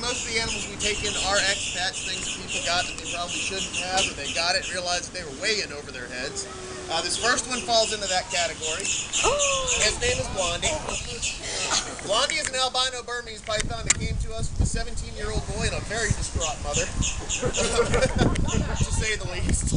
most of the animals we take in are expats, things that people got that they probably shouldn't have, or they got it and realized they were way in over their heads. This first one falls into that category. His name is Blondie. Blondie is an albino Burmese python that came to us from a 17-year-old boy and a very distraught mother, to say the least.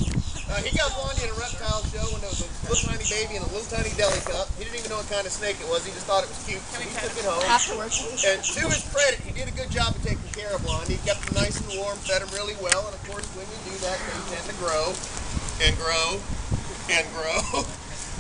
He got Blondie at a reptile show when there was a little tiny baby in a little tiny deli cup. He didn't even know what kind of snake it was. He just thought it was cute, so he took it home. And to his credit, he did a good job of taking care of Blondie. He kept him nice and warm, fed him really well, and of course when you do that, they tend to grow and grow and grow.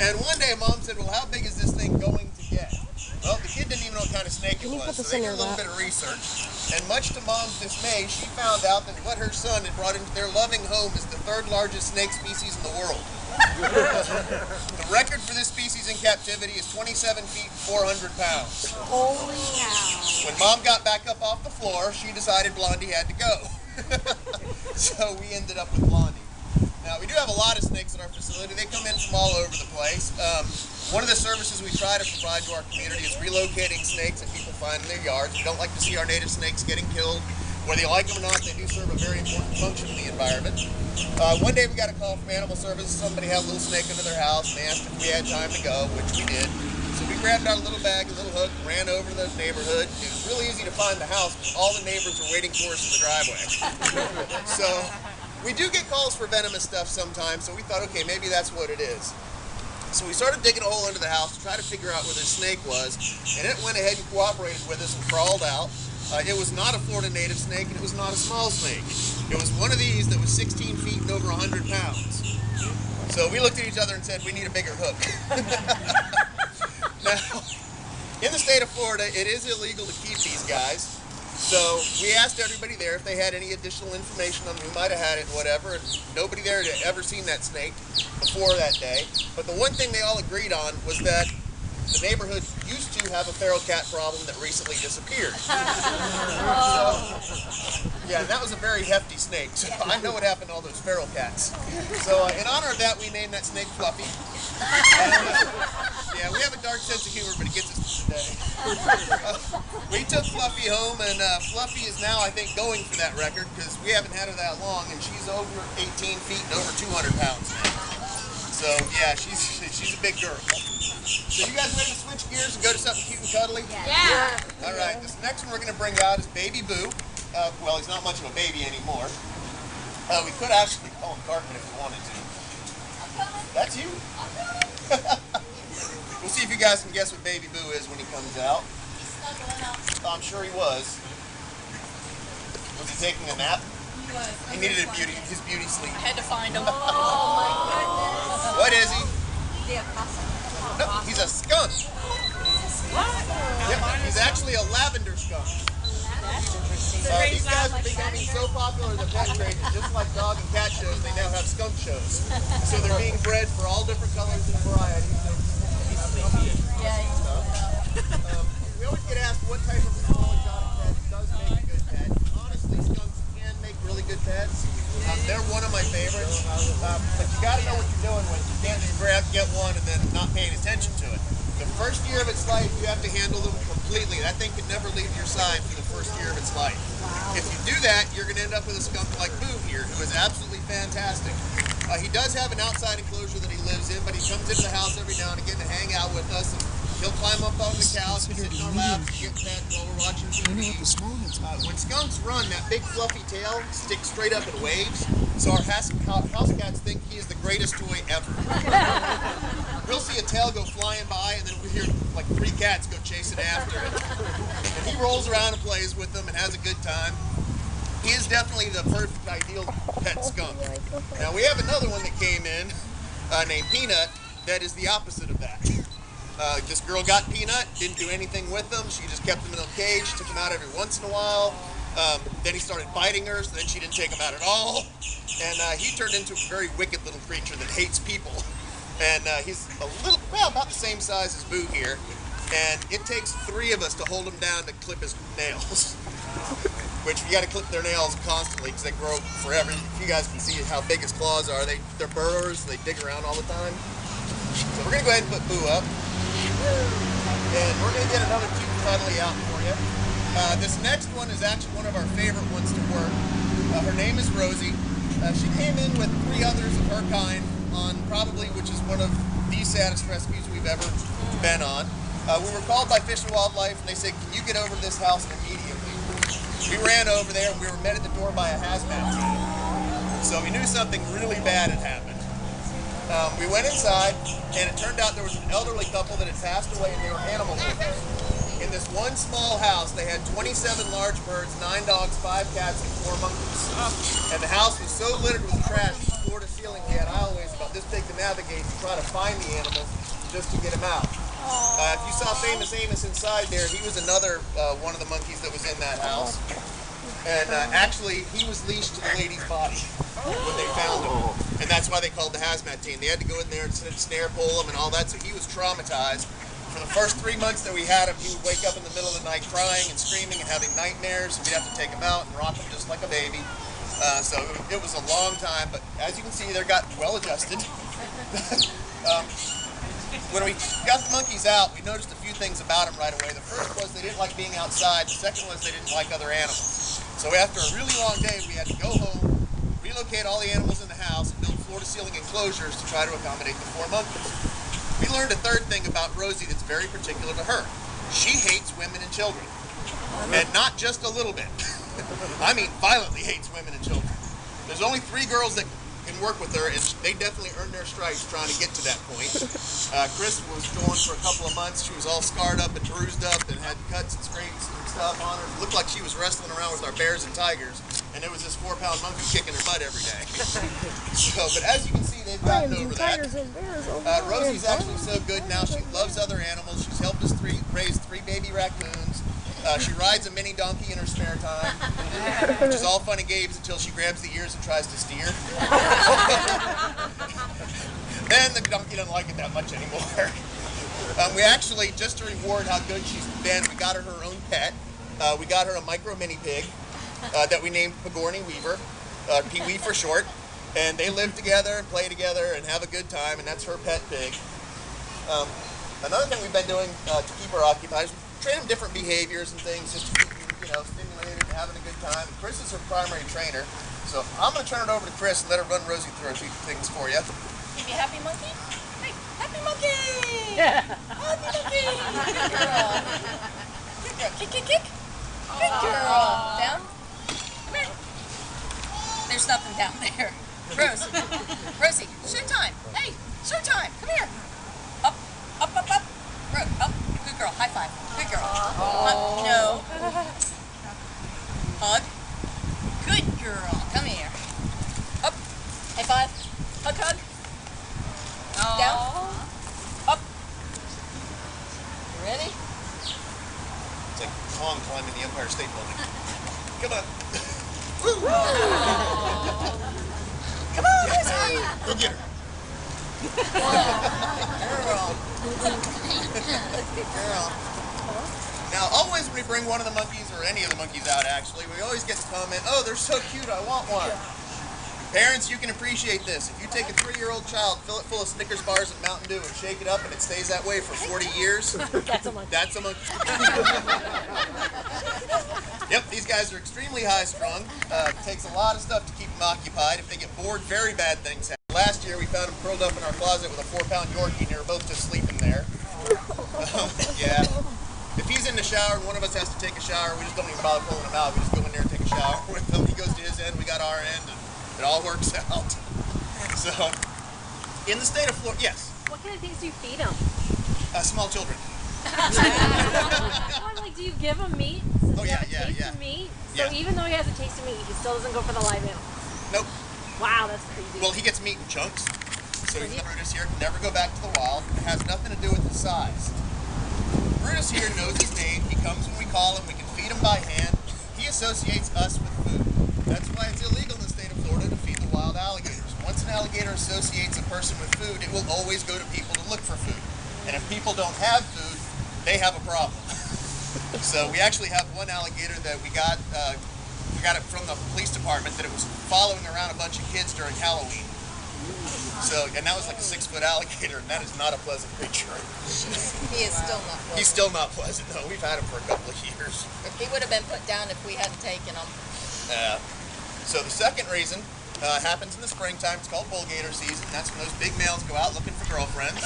And one day Mom said, well, how big is this thing going to get? Well, the kid didn't even know what kind of snake it was, so they did a little bit of research. And much to Mom's dismay, she found out that what her son had brought into their loving home is the 3rd largest snake species in the world. The record for this species in captivity is 27 feet and 400 pounds. Holy cow. When Mom got back up off the floor, she decided Blondie had to go. So we ended up with Blondie. Now, we do have a lot of snakes at our facility. They come in from all over the place. One of the services we try to provide to our community is relocating snakes that people find in their yards. We don't like to see our native snakes getting killed. Whether you like them or not, they do serve a very important function in the environment. One day we got a call from Animal Services. Somebody had a little snake under their house and they asked if we had time to go, which we did. So we grabbed out a little bag, a little hook, ran over to the neighborhood. It was really easy to find the house because all the neighbors were waiting for us in the driveway. So we do get calls for venomous stuff sometimes, so we thought, okay, maybe that's what it is. So we started digging a hole under the house to try to figure out where this snake was, and it went ahead and cooperated with us and crawled out. It was not a Florida native snake, and it was not a small snake. It was one of these that was 16 feet and over 100 pounds. So we looked at each other and said, we need a bigger hook. Now, in the state of Florida, it is illegal to keep these guys. So we asked everybody there if they had any additional information on who might have had it, whatever, and nobody there had ever seen that snake before that day. But the one thing they all agreed on was that the neighborhood used to have a feral cat problem that recently disappeared. So, yeah, that was a very hefty snake, so I know what happened to all those feral cats. So in honor of that, we named that snake Fluffy. And, yeah, we have a dark sense of humor, but it gets us through the day. We took Fluffy home, and Fluffy is now, I think, going for that record, because we haven't had her that long, and she's over 18 feet and over 200 pounds now. So, yeah, she's a big girl. So you guys ready to switch gears and go to something cute and cuddly? Yeah. All right, this next one we're going to bring out is Baby Boo. Well, he's not much of a baby anymore. We could actually call him Cartman if we wanted to. That's you. We'll see if you guys can guess what Baby Boo is when he comes out. I'm sure he was. Was he taking a nap? He was. He needed his beauty sleep. I had to find him. Oh my goodness. What is he? Yeah, awesome. No, he's a skunk. Yep, he's actually a lavender skunk. These guys are becoming so popular in the pet trade that just like dog and cat shows, they now have skunk shows. So they're being bred for all different colors and varieties of stuff. We always get asked what type of small exotic pet does make a good pet. Honestly, skunks can make really good pets. They're one of my favorites, but you got to know what you're doing with it. You can't just get one and then not paying attention to it. The first year of its life, you have to handle them completely. That thing can never leave your side for the first year of its life. If you do that, you're going to end up with a skunk like Boo here, who is absolutely fantastic. He does have an outside enclosure that he lives in, but he comes into the house every now and again to hang out with us. And he'll climb up on the couch and sit in our laps and get pet while we're watching TV. When skunks run, that big fluffy tail sticks straight up and waves, so our house cats think he is the greatest toy ever. We'll see a tail go flying by, and then we hear like 3 cats go chasing after it. And he rolls around and plays with them and has a good time. He is definitely the perfect ideal pet skunk. Now we have another one that came in named Peanut that is the opposite of that. This girl got Peanut, didn't do anything with him. She just kept him in a cage, took him out every once in a while. Then he started biting her, so then she didn't take him out at all. And he turned into a very wicked little creature that hates people. And he's a little, well, about the same size as Boo here. And it takes 3 of us to hold him down to clip his nails. Which you got to clip their nails constantly because they grow forever. You guys can see how big his claws are. They're burrowers, they dig around all the time. So we're going to go ahead and put Boo up. And we're going to get another cute cuddly out for you. This next one is actually one of our favorite ones to work. Her name is Rosie. She came in with 3 others of her kind on probably, which is one of the saddest rescues we've ever been on. We were called by Fish and Wildlife, and they said, "Can you get over to this house immediately?" We ran over there, and we were met at the door by a hazmat team. So we knew something really bad had happened. We went inside, and it turned out there was an elderly couple that had passed away, and they were animal holders. In this one small house, they had 27 large birds, 9 dogs, 5 cats, and 4 monkeys. And the house was so littered with trash, floor to ceiling, we had aisleways about this big to navigate to try to find the animals just to get them out. If you saw Famous Amos inside there, he was another one of the monkeys that was in that house. And actually, he was leashed to the lady's body when they found him. And that's why they called the hazmat team. They had to go in there and snare pull him and all that, so he was traumatized. For the first 3 months that we had him, he would wake up in the middle of the night crying and screaming and having nightmares. We'd have to take him out and rock him just like a baby. So it was a long time, but as you can see, they're got well adjusted. When we got the monkeys out, we noticed a few things about them right away. The first was they didn't like being outside. The second was they didn't like other animals. So after a really long day, we had to go home, relocate all the animals in the house, and build floor-to-ceiling enclosures to try to accommodate the 4 monkeys. We learned a third thing about Rosie that's very particular to her. She hates women and children. And not just a little bit. I mean, violently hates women and children. There's only 3 girls that can work with her, and they definitely earned their stripes trying to get to that point. Chris was going for a couple of months. She was all scarred up and bruised up and had cuts and scrapes and stuff on her. It looked like she was wrestling around with our bears and tigers, and there was this 4-pound monkey kicking her butt every day. But as you can see, they've gotten over that. Rosie's actually so good now. She loves other animals. She's helped us raise 3 baby raccoons. She rides a mini donkey in her spare time, which is all fun and games until she grabs the ears and tries to steer. Then the donkey doesn't like it that much anymore. We actually, just to reward how good she's been, we got her own pet. We got her a micro mini pig that we named Pagorni Weaver, Pee-wee for short. And they live together and play together and have a good time, and that's her pet pig. Another thing we've been doing to keep her occupied is train them different behaviors and things just to keep them, stimulated and having a good time. Chris is her primary trainer, so I'm going to turn it over to Chris and let her run Rosie through a few things for you. Keep you happy, monkey? Hey, happy monkey! Yeah. Happy monkey! Good girl. Good girl. Kick, kick, kick. Good girl. Down. Come here. There's nothing down there. Rosie, showtime. Hey, showtime. Come here. Up, up, up, up. Up. Good girl. High five. Good girl. No. Hug. Good girl. Come here. Up. High five. Hug, hug. Down. Up. You ready? It's like Kong climbing the Empire State Building. Come on. Come on, Rosie. Go get her. Good girl. Now, always when we bring one of the monkeys, or any of the monkeys out actually, we always get the comment, "Oh, they're so cute, I want one." Parents, you can appreciate this. If you take a 3-year-old child, fill it full of Snickers bars and Mountain Dew, and shake it up, and it stays that way for 40 years, That's a monkey. That's a monkey. Yep, these guys are extremely high-strung. It takes a lot of stuff to keep them occupied. If they get bored, very bad things happen. Last year, we found them curled up in our closet with a 4-pound Yorkie, and they were both just sleeping there. Yeah. If he's in the shower and one of us has to take a shower, we just don't even bother pulling him out. We just go in there and take a shower with him. He goes to his end, we got our end, and it all works out. So, in the state of Florida, yes. What kind of things do you feed them? Small children. Like, do you give him meat? Oh, yeah, taste of meat? So Yeah. even though he has a taste of meat, he still doesn't go for the live animal? Nope. Wow, that's crazy. Well, he gets meat in chunks. So Brutus here can never go back to the wild. It has nothing to do with his size. Brutus here knows his name. He comes when we call him. We can feed him by hand. He associates us with food. That's why it's illegal in the state of Florida to feed the wild alligators. Once an alligator associates a person with food, it will always go to people to look for food. And if people don't have food, they have a problem. So we actually have one alligator that we got it from the police department, that it was following around a bunch of kids during Halloween. So, and that was like a 6-foot alligator, and that is not a pleasant picture. He is still not pleasant. He's still not pleasant. No, we've had him for a couple of years. He would have been put down if we hadn't taken him. So the second reason happens in the springtime. It's called bull gator season. That's when those big males go out looking for girlfriends,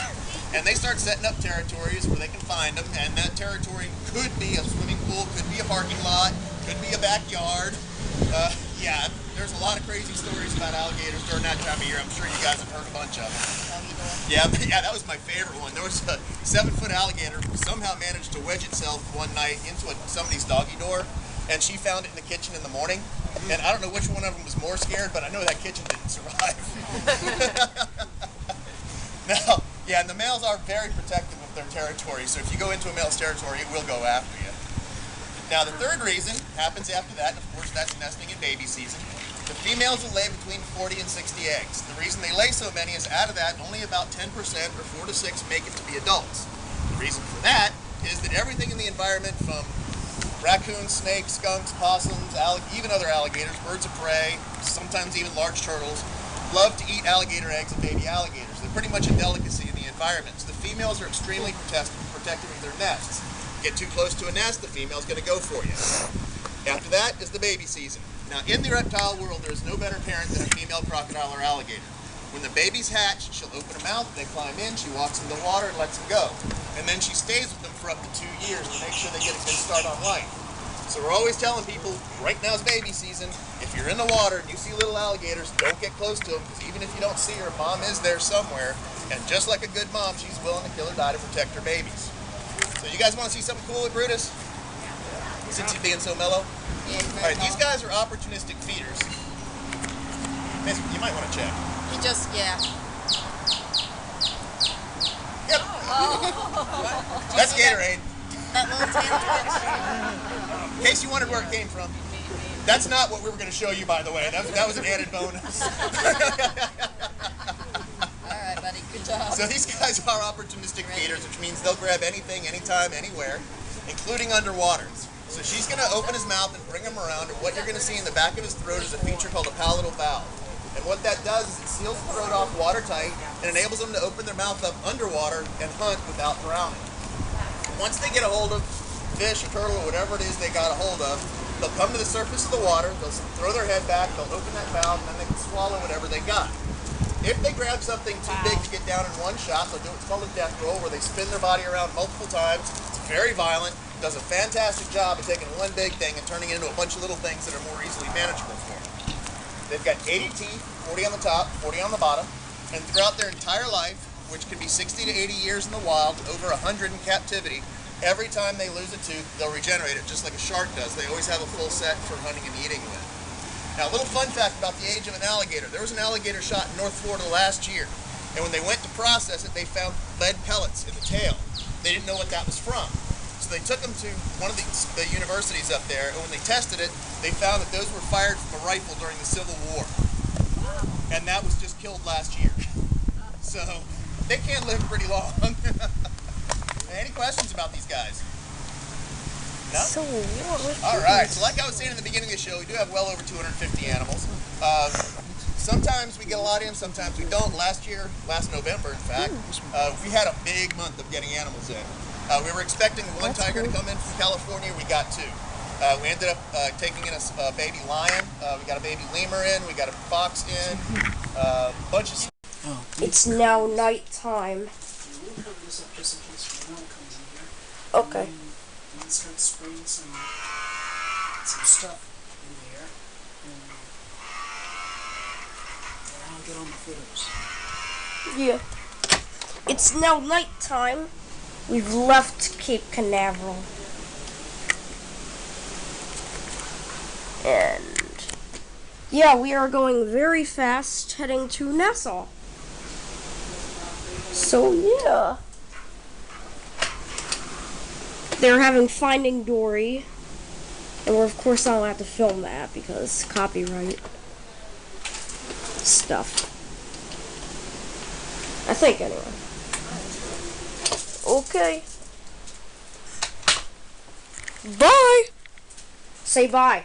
and they start setting up territories where they can find them. And that territory could be a swimming pool, could be a parking lot, could be a backyard. Yeah, there's a lot of crazy stories about alligators during that time of year. I'm sure you guys have heard a bunch of them. Yeah, that was my favorite one. There was a 7-foot alligator who somehow managed to wedge itself one night into somebody's doggy door, and she found it in the kitchen in the morning. And I don't know which one of them was more scared, but I know that kitchen didn't survive. Now, yeah, and the males are very protective of their territory, so if you go into a male's territory, it will go after you. Now, the third reason happens after that, and of course that's nesting and baby season. The females will lay between 40 and 60 eggs. The reason they lay so many is out of that, only about 10% or 4 to 6 make it to be adults. The reason for that is that everything in the environment, from raccoons, snakes, skunks, possums, even other alligators, birds of prey, sometimes even large turtles, love to eat alligator eggs and baby alligators. They're pretty much a delicacy in the environment. So the females are extremely protective of their nests. Get too close to a nest, the female's going to go for you. After that is the baby season. Now, in the reptile world, there is no better parent than a female crocodile or alligator. When the babies hatch, she'll open them out, they climb in, she walks in the water and lets them go. And then she stays with them for up to 2 years to make sure they get a good start on life. So we're always telling people, right now is baby season. If you're in the water and you see little alligators, don't get close to them, because even if you don't see her, mom is there somewhere. And just like a good mom, she's willing to kill or die to protect her babies. So you guys want to see something cool with Brutus? Since he's being so mellow? Yeah, Alright, these guys are opportunistic feeders. Miss, you might want to check. He just, yeah. Yep. That's Gatorade. That little tail twitch. In case you wondered where it came from. That's not what we were going to show you, by the way. That was an added bonus. Alright, buddy. Good job. So these guys are opportunistic feeders, which means they'll grab anything, anytime, anywhere, including underwater. So she's going to open his mouth and bring him around, and what you're going to see in the back of his throat is a feature called a palatal valve. And what that does is it seals the throat off watertight and enables them to open their mouth up underwater and hunt without drowning. Once they get a hold of fish or turtle or whatever it is they got a hold of, they'll come to the surface of the water, they'll throw their head back, they'll open that valve, and then they can swallow whatever they got. If they grab something too big to get down in one shot, they'll do what's called a death roll, where they spin their body around multiple times. It's very violent, does a fantastic job of taking one big thing and turning it into a bunch of little things that are more easily manageable for them. They've got 80 teeth, 40 on the top, 40 on the bottom, and throughout their entire life, which can be 60 to 80 years in the wild, over 100 in captivity, every time they lose a tooth, they'll regenerate it, just like a shark does. They always have a full set for hunting and eating with. Now, a little fun fact about the age of an alligator. There was an alligator shot in North Florida last year, and when they went to process it, they found lead pellets in the tail. They didn't know what that was from. So they took them to one of the universities up there, and when they tested it, they found that those were fired from a rifle during the Civil War. And that was just killed last year. So they can't live pretty long. Any questions about these guys? No? So what? All right. So like I was saying in the beginning of the show, we do have well over 250 animals. Sometimes we get a lot in, sometimes we don't. Last November, in fact, we had a big month of getting animals in. We were expecting one tiger to come in from California. We got 2. We ended up taking in a baby lion. We got a baby lemur in. We got a fox in. A bunch of... It's now night time. Okay. Let's start spraying some stuff in there, and I'll get on the photos. Yeah. It's now night time. We've left Cape Canaveral. And yeah, we are going very fast, heading to Nassau. So yeah. They're having Finding Dory, and we're of course not allowed to film that because copyright stuff. I think anyway. Okay. Bye. Say bye.